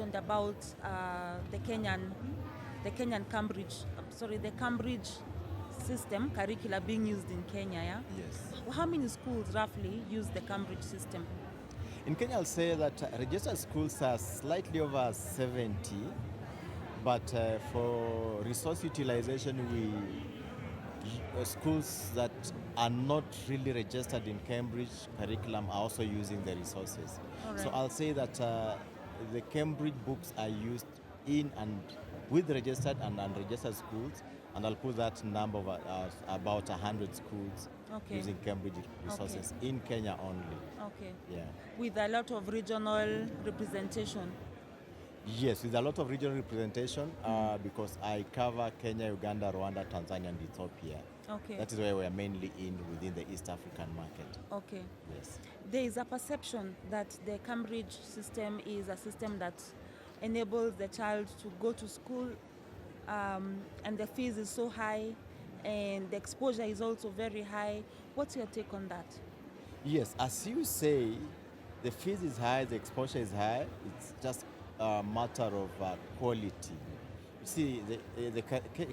mentioned about the Cambridge system curricula being used in Kenya. Yeah. Yes. How many schools roughly use the Cambridge system? In Kenya, I'll say that registered schools are slightly over 70, but for resource utilization, schools that are not really registered in Cambridge curriculum are also using the resources. All So right. I'll say that the Cambridge books are used in and with registered and unregistered schools, and I'll put that number of about 100 schools Okay. using Cambridge resources in Kenya only. Okay. Yeah. With a lot of regional representation. Yes, with a lot of regional representation because I cover Kenya, Uganda, Rwanda, Tanzania, and Ethiopia. Okay. That is where we are mainly in within the East African market. Okay. Yes. There is a perception that the Cambridge system is a system that enables the child to go to school, and the fees is so high, and the exposure is also very high. What's your take on that? Yes, as you say, the fees is high, the exposure is high. It's just a matter of quality. You see, the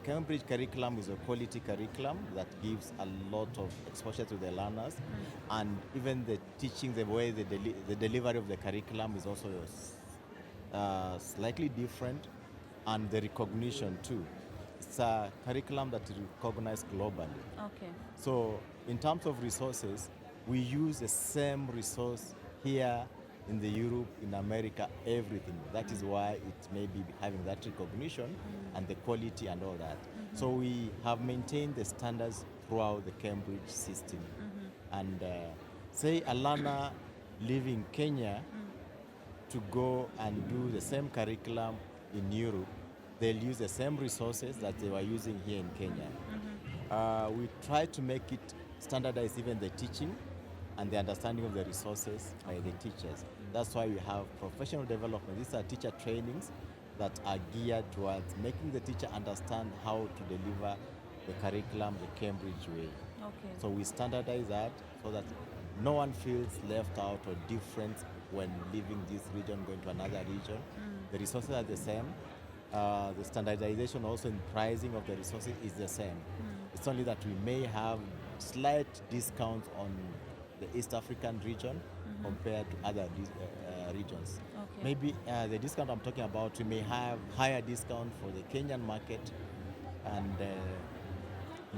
Cambridge curriculum is a quality curriculum that gives a lot of exposure to the learners, and even the teaching, the way the delivery of the curriculum is also slightly different, and the recognition too. It's a curriculum that is recognized globally. Okay. So in terms of resources, we use the same resource here in the Europe, in America, everything. That is why it may be having that recognition and the quality and all that. So we have maintained the standards throughout the Cambridge system. And say a learner leaving Kenya to go and do the same curriculum in Europe, they'll use the same resources that they were using here in Kenya. We try to make it standardize even the teaching and the understanding of the resources by the teachers. That's why we have professional development. These are teacher trainings that are geared towards making the teacher understand how to deliver the curriculum the Cambridge way. Okay. So we standardize that so that no one feels left out or different when leaving this region, going to another region. The resources are the same. The standardization also in pricing of the resources is the same. It's only that we may have slight discounts on the East African region compared to other regions. Okay. Maybe the discount I'm talking about, we may have higher discount for the Kenyan market and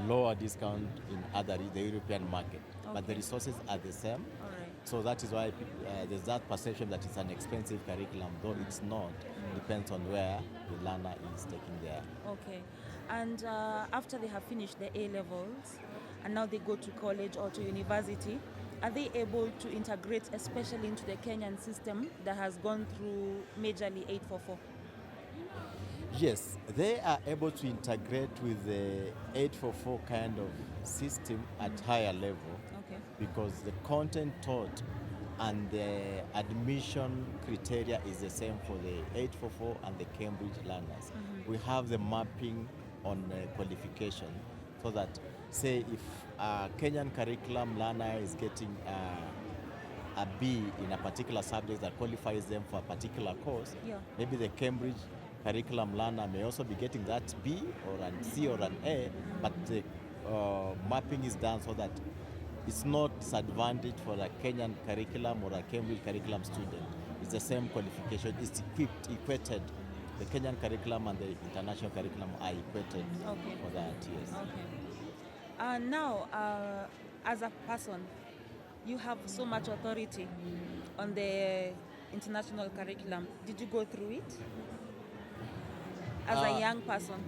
lower discount in the European market. But the Okay. resources are the same. All right. So that is why there's that perception that it's an expensive curriculum, though it's not. Depends on where the learner is taking their. Okay. And after they have finished the A levels and now they go to college or to university, are they able to integrate especially into the Kenyan system that has gone through majorly 844? Yes, they are able to integrate with the 844 kind of system at higher level Okay. because the content taught and the admission criteria is the same for the 844 and the Cambridge learners. We have the mapping on qualification so that, say, if a Kenyan curriculum learner is getting a B in a particular subject that qualifies them for a particular course, Yeah. maybe the Cambridge curriculum learner may also be getting that B or an C or an A, but the mapping is done so that it's not disadvantage for a Kenyan curriculum or a Cambridge curriculum student. It's the same qualification. It's equated. The Kenyan curriculum and the international curriculum are equated Okay. for that, yes. Okay. Now, as a person, you have so much authority on the international curriculum. Did you go through it as a young person?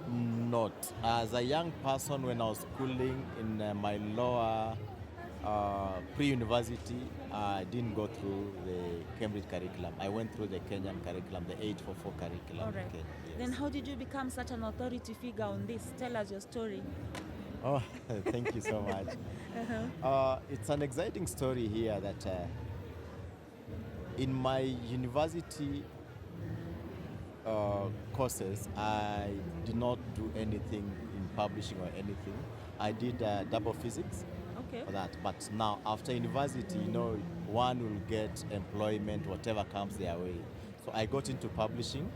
Not. As a young person, when I was schooling in my lower pre-university, I didn't go through the Cambridge curriculum. I went through the Kenyan curriculum, the 844 curriculum. All right. Okay, yes. Then how did you become such an authority figure on this? Tell us your story. Oh, thank you so much. It's an exciting story here that in my university courses, I did not do anything in publishing or anything. I did double physics Okay. for that. But now, after university, one will get employment, whatever comes their way. So I got into publishing,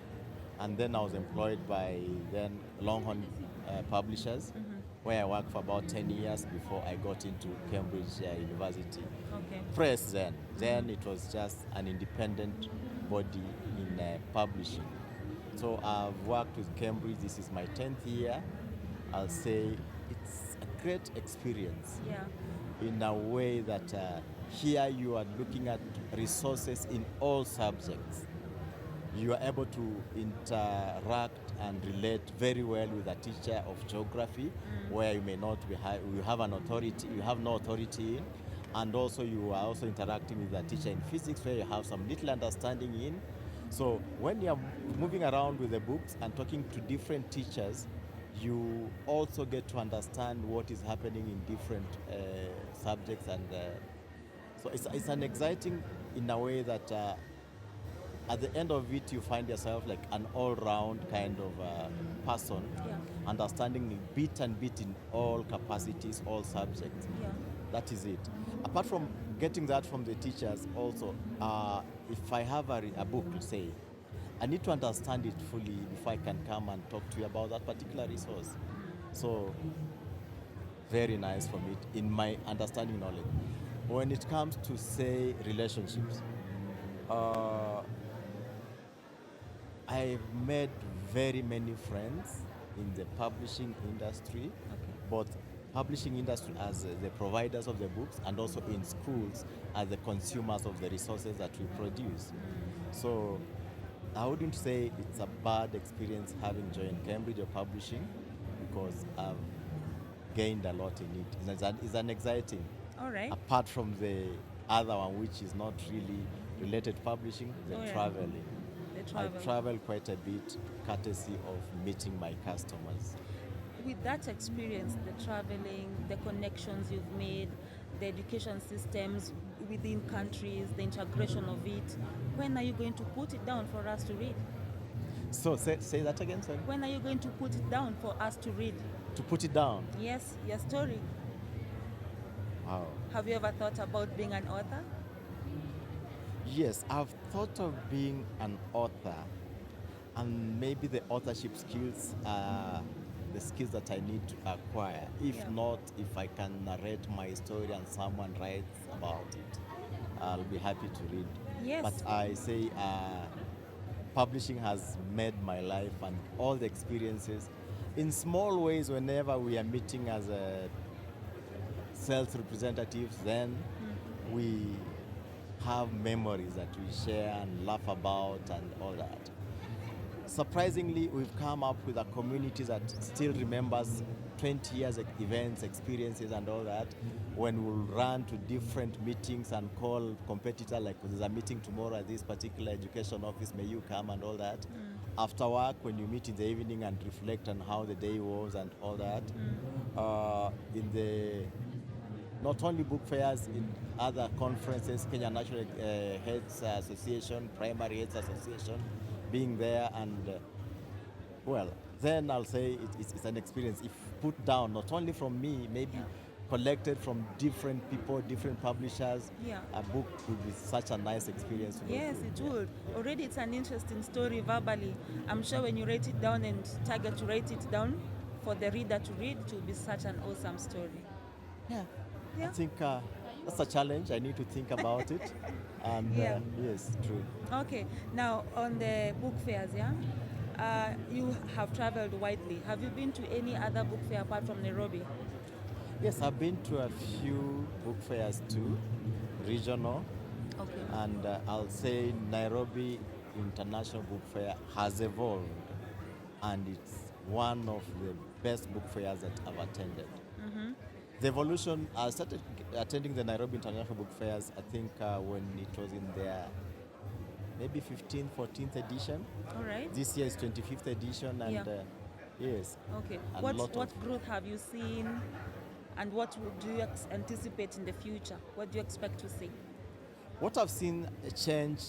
and then I was employed by then Longhorn Publishers, where I worked for about 10 years before I got into Cambridge University Okay. Press. Then it was just an independent body in publishing. So I've worked with Cambridge. This is my 10th year. I'll say it's a great experience Yeah. in a way that here you are looking at resources in all subjects. You are able to interact and relate very well with a teacher of geography, where you may not be you have an authority, you have no authority in, and also you are also interacting with a teacher in physics, where you have some little understanding in. So when you are moving around with the books and talking to different teachers, you also get to understand what is happening in different subjects, and so it's an exciting in a way that at the end of it you find yourself like an all-round kind of person, Yeah. understanding bit and bit in all capacities, all subjects. Yeah. That is it. Apart from getting that from the teachers also, if I have a book, say, I need to understand it fully before I can come and talk to you about that particular resource. So, very nice for me in my understanding knowledge. When it comes to, say, relationships, I've made very many friends in the publishing industry, both publishing industry as the providers of the books, and also in schools as the consumers of the resources that we produce. So I wouldn't say it's a bad experience having joined Cambridge or publishing, because I've gained a lot in it. It's an exciting, All right. apart from the other one, which is not really related to publishing, the Oh, yeah. traveling. The I travel. travel quite a bit, courtesy of meeting my customers. With that experience, the traveling, the connections you've made, the education systems within countries, the integration of it, when are you going to put it down for us to read? So say that again, sorry. When are you going to put it down for us to read? To put it down. Yes, your story. Wow. Have you ever thought about being an author? Yes, I've thought of being an author, and maybe the authorship skills are the skills that I need to acquire. If Yeah. not, if I can narrate my story and someone writes about it, I'll be happy to read. Yes. But I say publishing has made my life and all the experiences in small ways. Whenever we are meeting as sales representatives, then we have memories that we share and laugh about and all that. Surprisingly, we've come up with a community that still remembers 20 years events, experiences, and all that. When we'll run to different meetings and call competitor, like there's a meeting tomorrow at this particular education office, may you come, and all that. After work, when you meet in the evening and reflect on how the day was and all that. In the not only book fairs, in other conferences, Kenya National Heads Association, Primary Heads Association, being there, and well, then I'll say it's an experience. If put down, not only from me, maybe collected from different people, different publishers, Yeah. a book would be such a nice experience. To go Yes, through. it would. Already it's an interesting story verbally. I'm sure when you write it down and target to write it down for the reader to read, it will be such an awesome story. Yeah. I Yeah. think that's a challenge. I need to think about it. And Yeah. yes, true. Okay, now on the book fairs, yeah? You have traveled widely. Have you been to any other book fair apart from Nairobi? Yes, I've been to a few book fairs too, regional, Okay. and I'll say Nairobi International Book Fair has evolved, and it's one of the best book fairs that I've attended. The evolution, I started attending the Nairobi International Book Fairs, I think when it was in their maybe 15th, 14th edition. All right. This year is 25th edition, and Yeah. yes. Okay. A What lot what of- growth have you seen, and what do you anticipate in the future? What do you expect to see? What I've seen change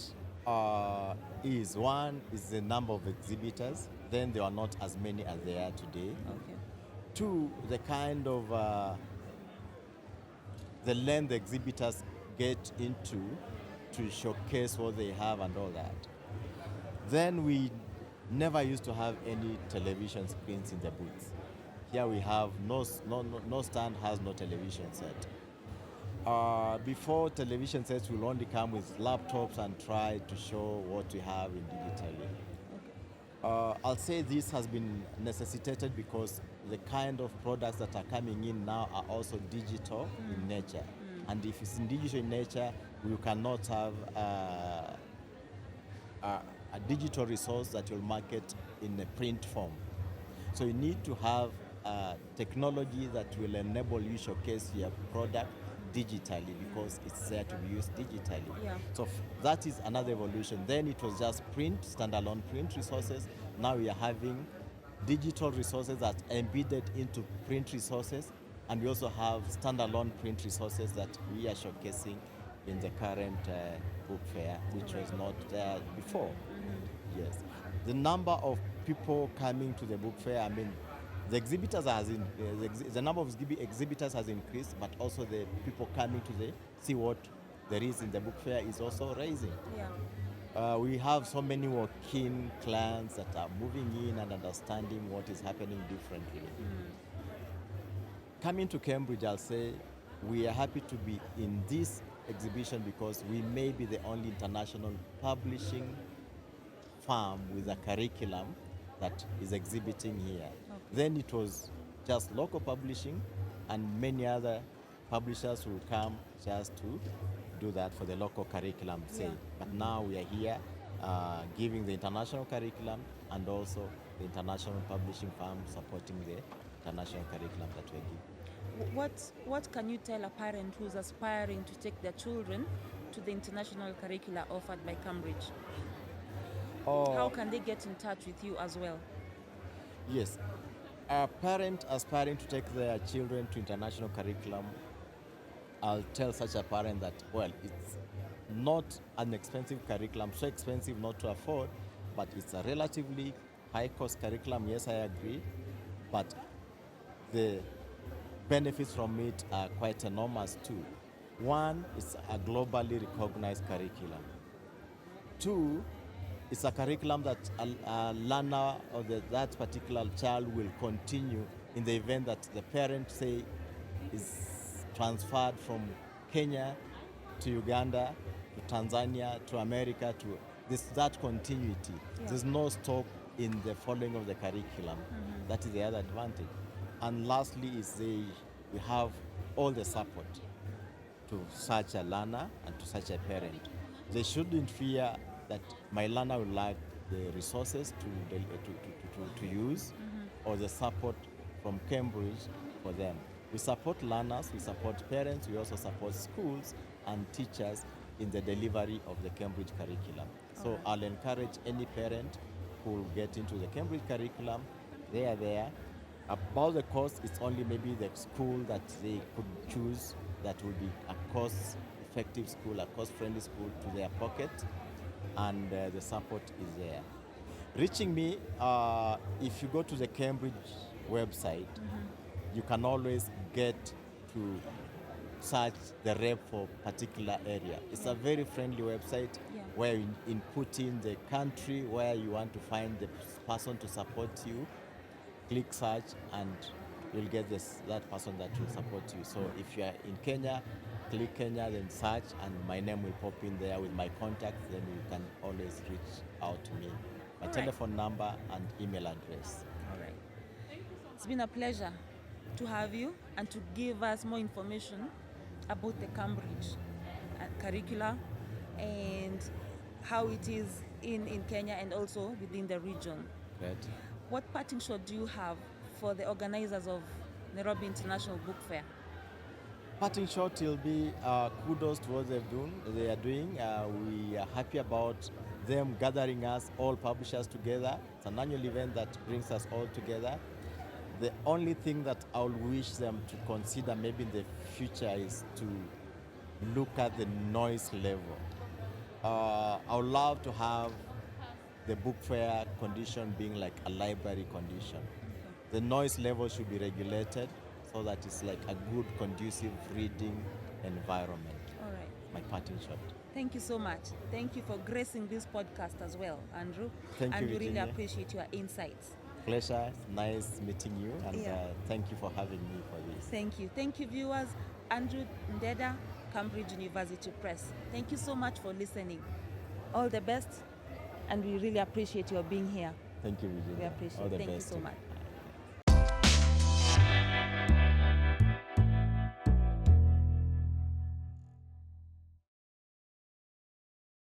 is, one is the number of exhibitors. Then there are not as many as there are today. Okay. Two, the kind of the length the exhibitors get into to showcase what they have and all that. Then we never used to have any television screens in the booth. Here we have no stand has no television set. Before, television sets will only come with laptops and try to show what we have in digitally. I'll say this has been necessitated because the kind of products that are coming in now are also digital in nature. And if it's in digital in nature, you cannot have a digital resource that you'll market in a print form. So you need to have technology that will enable you showcase your product digitally because it's there to be used digitally. Yeah. So that is another evolution. Then it was just print, standalone print resources. Now we are having digital resources that are embedded into print resources, and we also have standalone print resources that we are showcasing in the current book fair, which was not there before. Yes. The number of people coming to the book fair, I mean, the exhibitors the number of exhibitors has increased, but also the people coming to see what there is in the book fair is also rising. Yeah. We have so many walk-in clients that are moving in and understanding what is happening differently. Coming to Cambridge, I'll say we are happy to be in this exhibition because we may be the only international publishing firm with a curriculum that is exhibiting here. Okay. Then it was just local publishing, and many other publishers will come just to do that for the local curriculum sake. Yeah. But now we are here giving the international curriculum and also the international publishing firm supporting the international curriculum that we're giving. What can you tell a parent who's aspiring to take their children to the international curricula offered by Cambridge? How can they get in touch with you as well? Yes. A parent aspiring to take their children to international curriculum, I'll tell such a parent that, well, it's not an expensive curriculum, so expensive not to afford, but it's a relatively high-cost curriculum. Yes, I agree, but the benefits from it are quite enormous too. One, it's a globally recognized curriculum. Two, it's a curriculum that a learner or that particular child will continue in the event that the parent, say, is transferred from Kenya to Uganda to Tanzania to America to that continuity. Yeah. There's no stop in the following of the curriculum. That is the other advantage. And lastly is we have all the support to such a learner and to such a parent. They shouldn't fear that my learner will lack the resources to use or the support from Cambridge for them. We support learners, we support parents, we also support schools and teachers in the delivery of the Cambridge curriculum. So I'll encourage any parent who will get into the Cambridge curriculum, they are there. About the cost, it's only maybe the school that they could choose that will be a cost-effective school, a cost-friendly school to their pocket, and the support is there. Reaching me, if you go to the Cambridge website, you can always get to search the rep for particular area. It's a very friendly website where you input in the country where you want to find the person to support you. Click search and you'll get that person that will support you. So if you are in Kenya, click Kenya, then search, and my name will pop in there with my contacts. Then you can always reach out to me. My telephone number and email address. All right. It's been a pleasure to have you and to give us more information about the Cambridge curricula and how it is in Kenya and also within the region. Great. What parting shot do you have for the organizers of Nairobi International Book Fair? Parting shot will be kudos to what they are doing. We are happy about them gathering us, all publishers together. It's an annual event that brings us all together. The only thing that I would wish them to consider maybe in the future is to look at the noise level. I would love to have the book fair condition being like a library condition. The noise level should be regulated so that it's like a good, conducive reading environment. All right. My parting shot. Thank you so much. Thank you for gracing this podcast as well, Andrew. Thank you, And we really Virginia. appreciate your insights. Pleasure. Nice meeting you, and Yeah. thank you for having me for this. Thank you. Thank you, viewers. Andrew Ndeda, Cambridge University Press. Thank you so much for listening. All the best, and we really appreciate your being here. Thank you, Virginia. We appreciate All it. the Thank you best so to much.